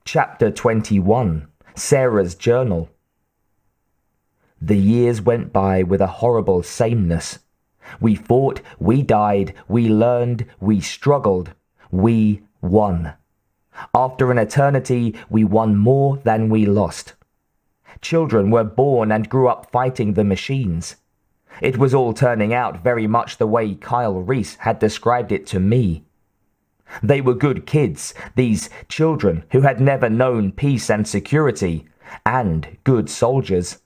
Chapter 21. Sarah's Journal. The years went by with a horrible sameness. We fought, we died, we learned, we struggled, we won. After an eternity, we won more than we lost. Children were born and grew up fighting the machines. It was all turning out very much the way Kyle Reese had described it to me. They were good kids, these children who had never known peace and security, and good soldiers.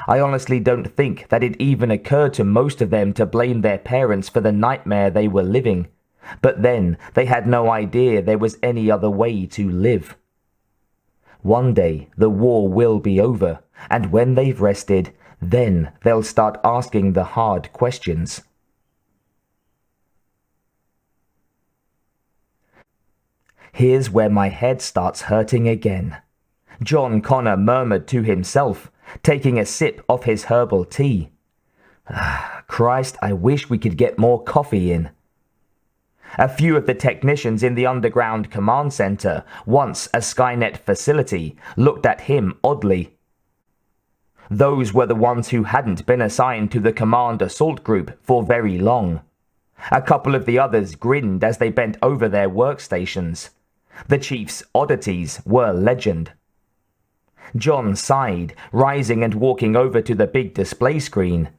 I honestly don't think that it even occurred to most of them to blame their parents for the nightmare they were living, but then they had no idea there was any other way to live. One day the war will be over, and when they've rested, then they'll start asking the hard questions. Here's where my head starts hurting again. John Connor murmured to himself, taking a sip of his herbal tea. Christ, I wish we could get more coffee in. A few of the technicians in the underground command center, once a Skynet facility, looked at him oddly. Those were the ones who hadn't been assigned to the command assault group for very long. A couple of the others grinned as they bent over their workstations. The chief's oddities were legend. John sighed, rising and walking over to the big display screen.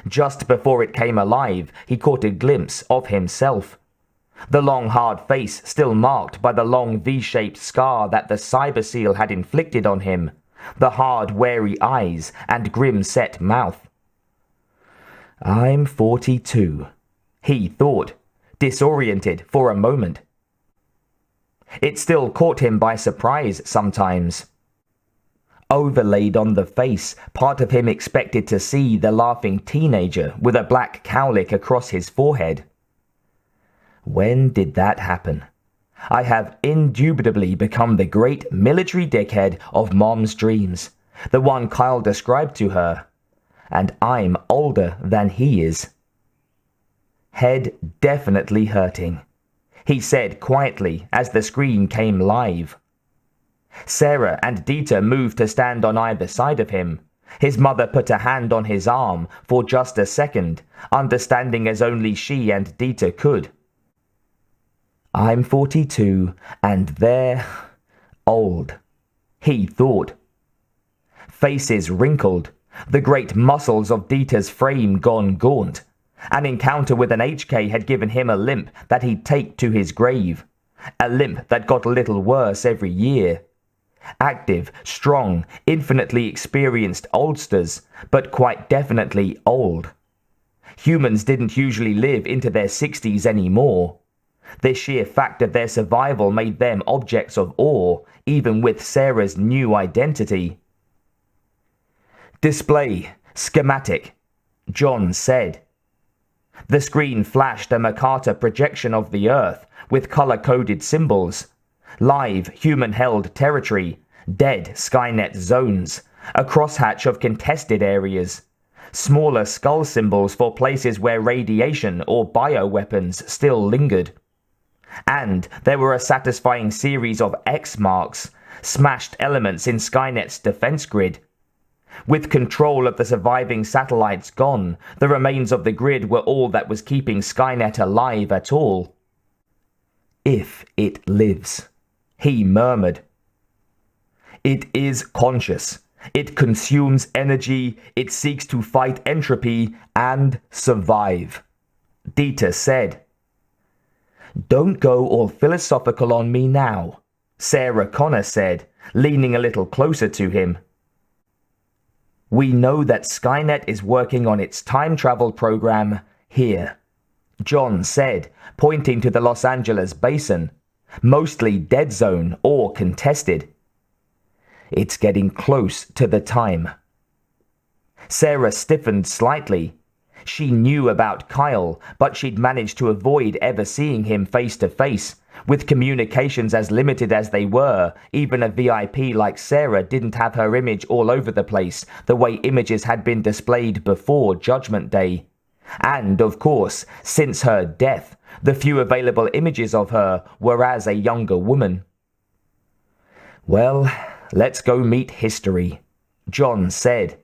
Just before it came alive, he caught a glimpse of himself. The long, hard face still marked by the long V-shaped scar that the cyber seal had inflicted on him, the hard, wary eyes and grim-set mouth. I'm 42, he thought, disoriented for a moment. It still caught him by surprise sometimes. Overlaid on the face, part of him expected to see the laughing teenager with a black cowlick across his forehead. When did that happen? I have indubitably become the great military dickhead of Mom's dreams, the one Kyle described to her, and I'm older than he is. Head definitely hurting, he said quietly as the screen came live. Sarah and Dieter moved to stand on either side of him. His mother put a hand on his arm for just a second, understanding as only she and Dieter could. I'm 42, and they're old, he thought. Faces wrinkled, the great muscles of Dieter's frame gone gaunt. An encounter with an HK had given him a limp that he'd take to his grave, a limp that got a little worse every year. Active, strong, infinitely experienced oldsters, but quite definitely old. Humans didn't usually live into their 60s anymore. The sheer fact of their survival made them objects of awe, even with Sarah's new identity. Display, schematic, John said. The screen flashed a Mercator projection of the Earth with color-coded symbols. Live, human-held territory, dead Skynet zones, a crosshatch of contested areas, smaller skull symbols for places where radiation or bioweapons still lingered. And there were a satisfying series of X marks, smashed elements in Skynet's defense grid. With control of the surviving satellites gone, the remains of the grid were all that was keeping Skynet alive at all. If it lives, he murmured. It is conscious. It consumes energy, it seeks to fight entropy and survive, Dieter said. Don't go all philosophical on me now, Sarah Connor said, leaning a little closer to him. We know that Skynet is working on its time travel program here, John said, pointing to the Los Angeles basin, mostly dead zone or contested. It's getting close to the time. Sarah stiffened slightly. She knew about Kyle, but she'd managed to avoid ever seeing him face to face. With communications as limited as they were, even a VIP like Sarah didn't have her image all over the place, the way images had been displayed before Judgment Day. And, of course, since her death, the few available images of her were as a younger woman. Well, let's go meet history, John said.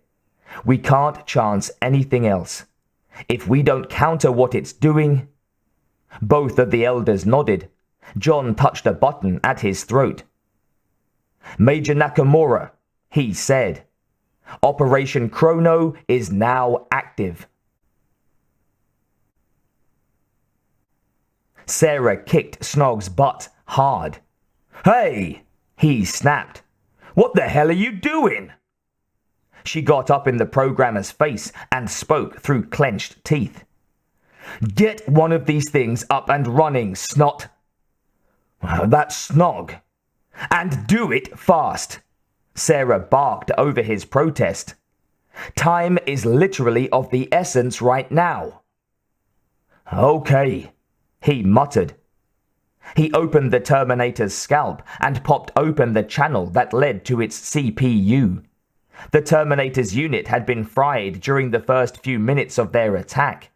We can't chance anything else. If we don't counter what it's doing... Both of the elders nodded. John touched a button at his throat. Major Nakamura, he said. Operation Chrono is now active. Sarah kicked Snog's butt hard. Hey, he snapped. What the hell are you doing? She got up in the programmer's face and spoke through clenched teeth. Get one of these things up and running, Snot. That's Snog. And do it fast. Sarah barked over his protest. Time is literally of the essence right now. Okay, he muttered. He opened the Terminator's scalp and popped open the channel that led to its CPU. The Terminator's unit had been fried during the first few minutes of their attack.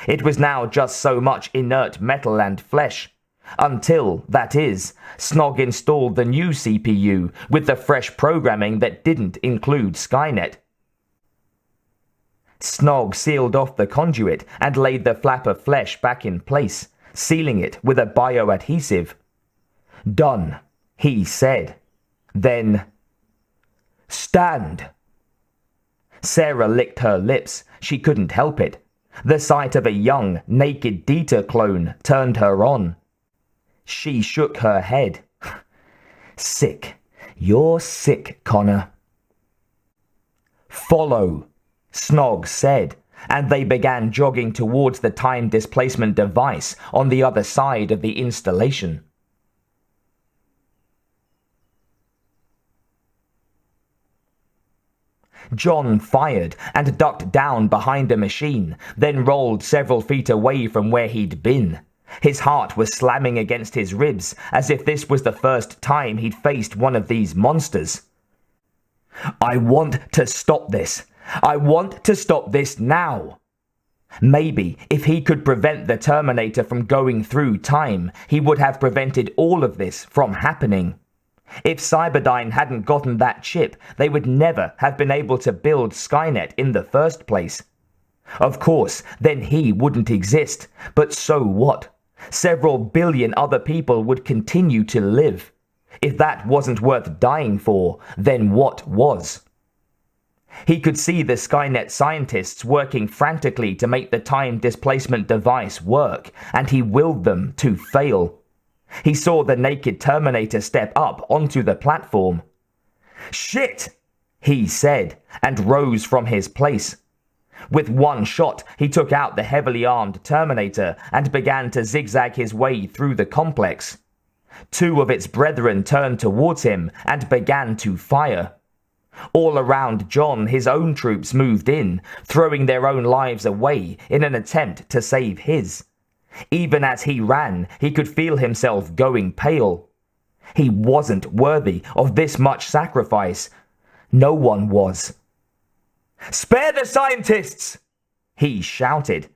It was now just so much inert metal and flesh. Until, that is, Snog installed the new CPU with the fresh programming that didn't include Skynet. Snog sealed off the conduit and laid the flap of flesh back in place, sealing it with a bioadhesive. Done, he said. Then, stand. Sarah licked her lips. She couldn't help it. The sight of a young, naked Dieter clone turned her on. She shook her head. Sick. You're sick, Connor. Follow, Snog said, and they began jogging towards the time displacement device on the other side of the installation. John fired and ducked down behind a machine, then rolled several feet away from where he'd been. His heart was slamming against his ribs, as if this was the first time he'd faced one of these monsters. I want to stop this. I want to stop this now. Maybe if he could prevent the Terminator from going through time, he would have prevented all of this from happening. If Cyberdyne hadn't gotten that chip, they would never have been able to build Skynet in the first place. Of course, then he wouldn't exist, but so what? Several billion other people would continue to live. If that wasn't worth dying for, then what was? He could see the Skynet scientists working frantically to make the time displacement device work, and he willed them to fail. He saw the naked Terminator step up onto the platform. Shit! He said, and rose from his place. With one shot, he took out the heavily armed Terminator and began to zigzag his way through the complex. Two of its brethren turned towards him and began to fire. All around John, his own troops moved in, throwing their own lives away in an attempt to save his. Even as he ran, he could feel himself going pale. He wasn't worthy of this much sacrifice. No one was. Spare the scientists! He shouted.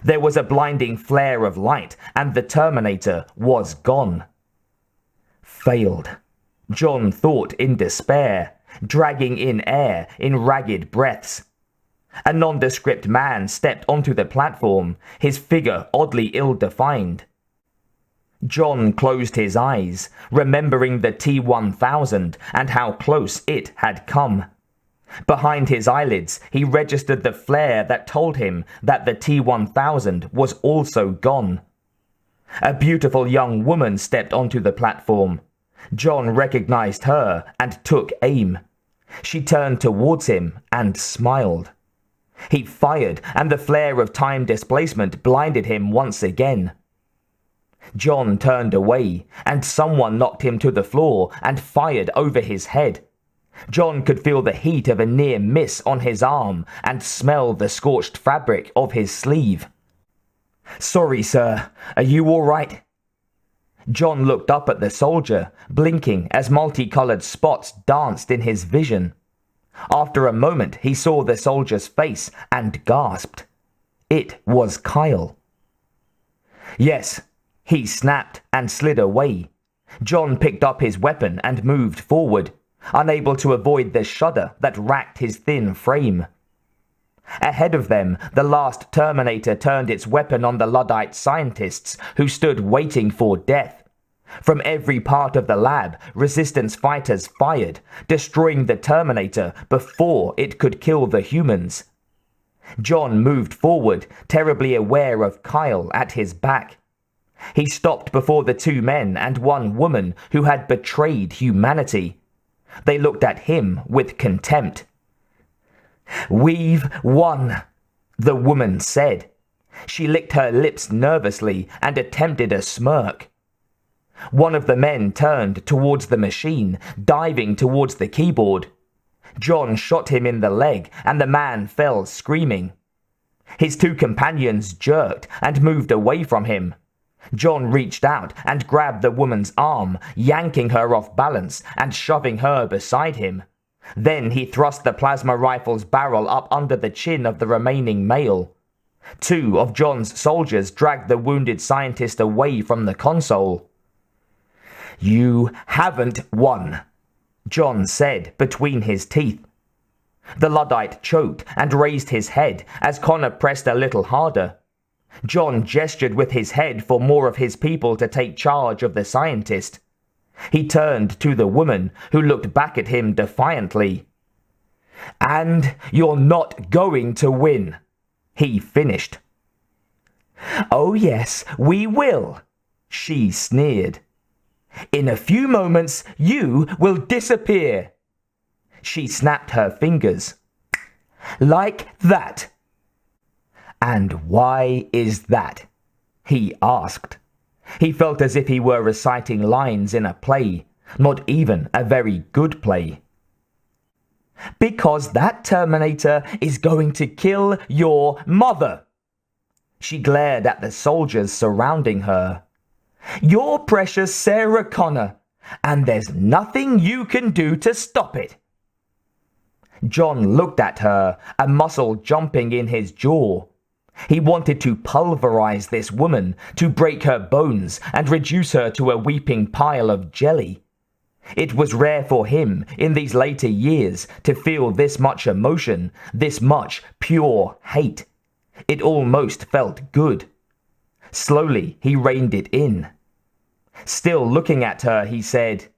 There was a blinding flare of light, and the Terminator was gone. Failed, John thought in despair, dragging in air in ragged breaths. A nondescript man stepped onto the platform, his figure oddly ill-defined. John closed his eyes, remembering the T-1000 and how close it had come. Behind his eyelids, he registered the flare that told him that the T-1000 was also gone. A beautiful young woman stepped onto the platform. John recognized her and took aim. She turned towards him and smiled. He fired, and the flare of time displacement blinded him once again. John turned away, and someone knocked him to the floor and fired over his head. John could feel the heat of a near miss on his arm and smell the scorched fabric of his sleeve. Sorry, sir. Are you all right? John looked up at the soldier, blinking as multicolored spots danced in his vision. After a moment, he saw the soldier's face and gasped. It was Kyle. Yes, he snapped and slid away. John picked up his weapon and moved forward, unable to avoid the shudder that racked his thin frame. Ahead of them, the last Terminator turned its weapon on the Luddite scientists who stood waiting for death. From every part of the lab, resistance fighters fired, destroying the Terminator before it could kill the humans. John moved forward, terribly aware of Kyle at his back. He stopped before the two men and one woman who had betrayed humanity. They looked at him with contempt. "We've won," the woman said. She licked her lips nervously and attempted a smirk. One of the men turned towards the machine, diving towards the keyboard. John shot him in the leg, and the man fell screaming. His two companions jerked and moved away from him. John reached out and grabbed the woman's arm, yanking her off balance and shoving her beside him. Then he thrust the plasma rifle's barrel up under the chin of the remaining male. Two of John's soldiers dragged the wounded scientist away from the console. "You haven't won," John said between his teeth. The Luddite choked and raised his head as Connor pressed a little harder. John gestured with his head for more of his people to take charge of the scientist. He turned to the woman, who looked back at him defiantly. "And you're not going to win," he finished. "Oh yes, we will," she sneered. "In a few moments, you will disappear." She snapped her fingers. "Like that." "And why is that?" he asked. He felt as if he were reciting lines in a play, not even a very good play. "Because that Terminator is going to kill your mother." She glared at the soldiers surrounding her. "Your precious Sarah Connor, and there's nothing you can do to stop it." John looked at her, a muscle jumping in his jaw. He wanted to pulverize this woman, to break her bones and reduce her to a weeping pile of jelly. It was rare for him, in these later years, to feel this much emotion, this much pure hate. It almost felt good. Slowly, he reined it in. Still looking at her, he said,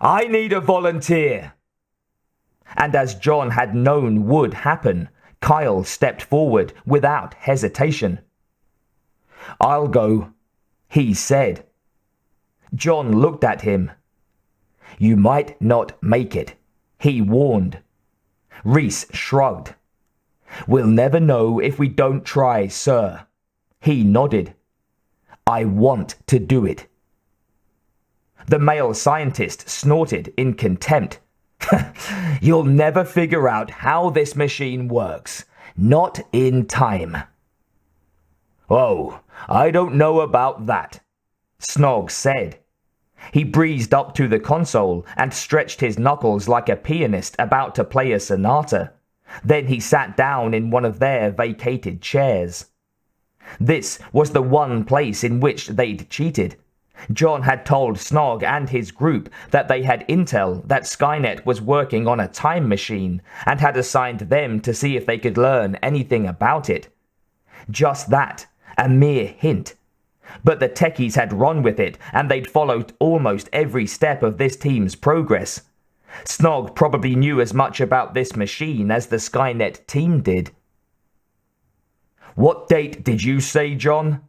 "I need a volunteer." And as John had known would happen, Kyle stepped forward without hesitation. "I'll go," he said. John looked at him. "You might not make it," he warned. Reese shrugged. "We'll never know if we don't try, sir." He nodded. "I want to do it." The male scientist snorted in contempt. "You'll never figure out how this machine works. Not in time." "Oh, I don't know about that," Snog said. He breezed up to the console and stretched his knuckles like a pianist about to play a sonata. Then he sat down in one of their vacated chairs. This was the one place in which they'd cheated. John had told Snog and his group that they had intel that Skynet was working on a time machine and had assigned them to see if they could learn anything about it. Just that, a mere hint. But the techies had run with it, and they'd followed almost every step of this team's progress. Snog probably knew as much about this machine as the Skynet team did. "What date did you say, John?"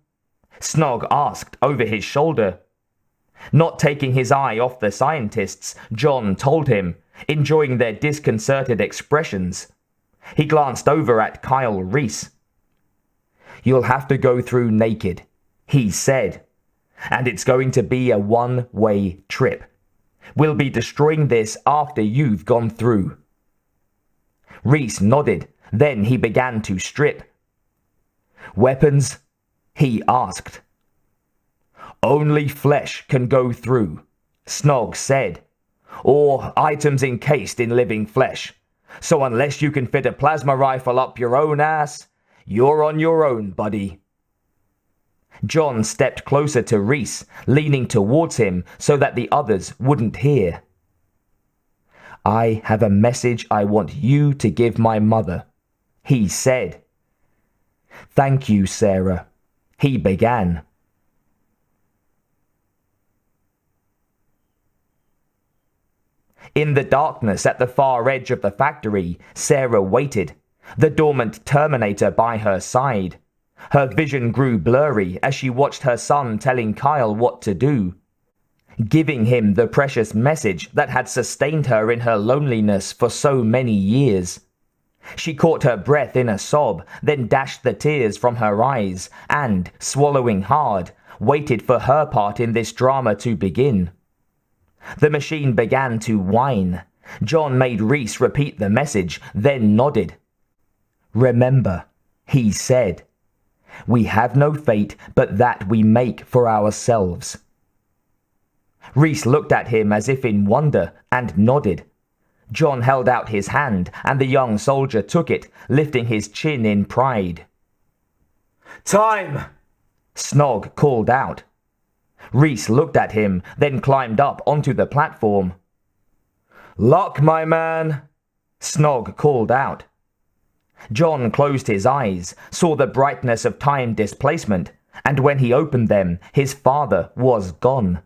Snog asked over his shoulder. Not taking his eye off the scientists, John told him, enjoying their disconcerted expressions. He glanced over at Kyle Reese. "You'll have to go through naked," he said. "And it's going to be a one-way trip. We'll be destroying this after you've gone through." Reese nodded, then he began to strip. "Weapons?" he asked. "Only flesh can go through," Snog said. "Or items encased in living flesh. So unless you can fit a plasma rifle up your own ass, you're on your own, buddy." John stepped closer to Reese, leaning towards him so that the others wouldn't hear. "I have a message I want you to give my mother," he said. "Thank you, Sarah," he began. In the darkness at the far edge of the factory, Sarah waited, the dormant Terminator by her side. Her vision grew blurry as she watched her son telling Kyle what to do, giving him the precious message that had sustained her in her loneliness for so many years. She caught her breath in a sob, then dashed the tears from her eyes and, swallowing hard, waited for her part in this drama to begin. The machine began to whine. John made Reese repeat the message, then nodded. "Remember," he said, "we have no fate but that we make for ourselves." Reese looked at him as if in wonder and nodded. John held out his hand and the young soldier took it, lifting his chin in pride. "Time!" Snog called out. Reese looked at him, then climbed up onto the platform. "Luck, my man!" Snog called out. John closed his eyes, saw the brightness of time displacement, and when he opened them, his father was gone.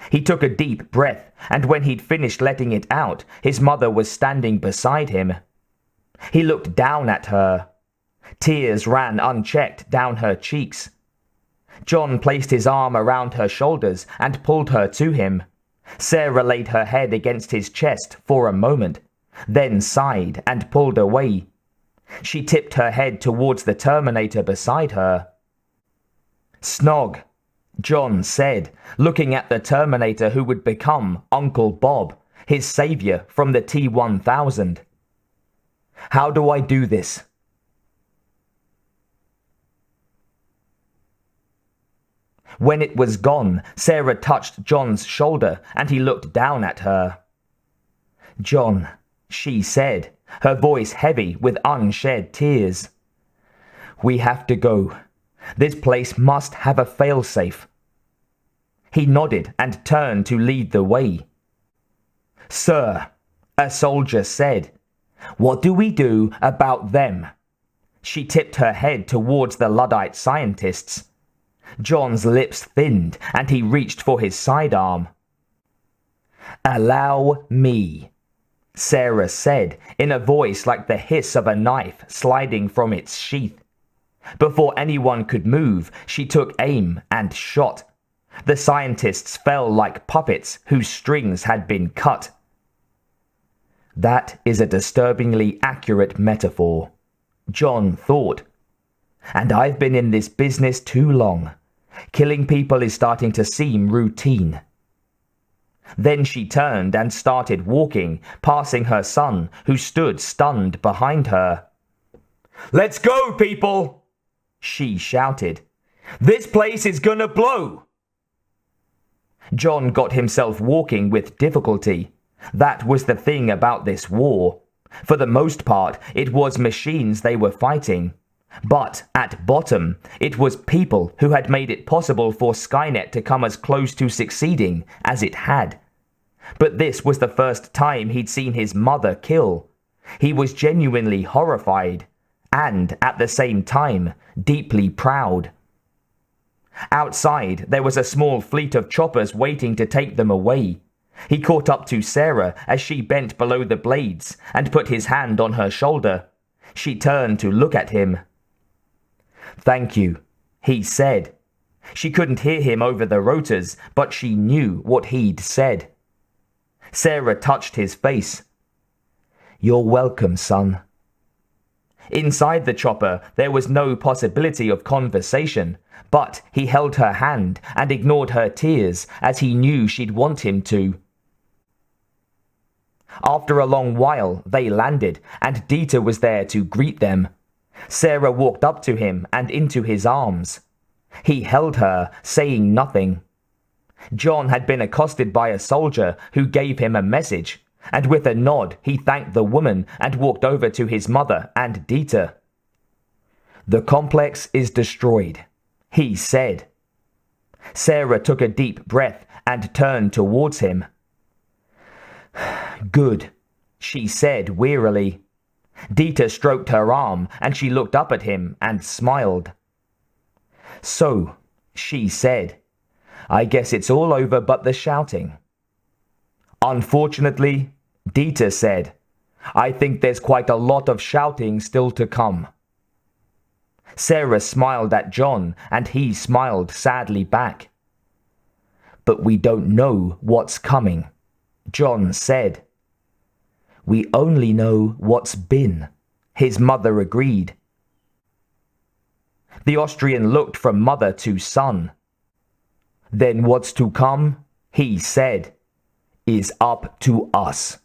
He took a deep breath, and when he'd finished letting it out, his mother was standing beside him. He looked down at her. Tears ran unchecked down her cheeks. John placed his arm around her shoulders and pulled her to him. Sarah laid her head against his chest for a moment, then sighed and pulled away. She tipped her head towards the Terminator beside her. "Snog," John said, looking at the Terminator who would become Uncle Bob, his savior from the T-1000. "How do I do this?" When it was gone, Sarah touched John's shoulder and he looked down at her. "John," she said, her voice heavy with unshed tears. "We have to go. This place must have a failsafe." He nodded and turned to lead the way. "Sir," a soldier said, "what do we do about them?" She tipped her head towards the Luddite scientists. John's lips thinned and he reached for his sidearm. "Allow me," Sarah said in a voice like the hiss of a knife sliding from its sheath. Before anyone could move, she took aim and shot. The scientists fell like puppets whose strings had been cut. That is a disturbingly accurate metaphor, John thought. And I've been in this business too long. Killing people is starting to seem routine. Then she turned and started walking, passing her son, who stood stunned behind her. "Let's go, people!" she shouted. "This place is gonna blow!" John got himself walking with difficulty. That was the thing about this war. For the most part, it was machines they were fighting. But at bottom, it was people who had made it possible for Skynet to come as close to succeeding as it had. But this was the first time he'd seen his mother kill. He was genuinely horrified, and at the same time, deeply proud. Outside, there was a small fleet of choppers waiting to take them away. He caught up to Sarah as she bent below the blades and put his hand on her shoulder. She turned to look at him. "Thank you," he said. She couldn't hear him over the rotors, but she knew what he'd said. Sarah touched his face. "You're welcome, son." Inside the chopper, there was no possibility of conversation, but he held her hand and ignored her tears as he knew she'd want him to. After a long while, they landed, and Dieter was there to greet them. Sarah walked up to him and into his arms. He held her, saying nothing. John had been accosted by a soldier who gave him a message, and with a nod he thanked the woman and walked over to his mother and Dieter. "The complex is destroyed," he said. Sarah took a deep breath and turned towards him. Good, she said wearily. Dieter stroked her arm, and she looked up at him and smiled. So, she said, I guess it's all over but the shouting. Unfortunately, Dieter said, I think there's quite a lot of shouting still to come. Sarah smiled at John, and he smiled sadly back. But we don't know what's coming, John said. We only know what's been, his mother agreed. The Austrian looked from mother to son. Then what's to come, he said, is up to us.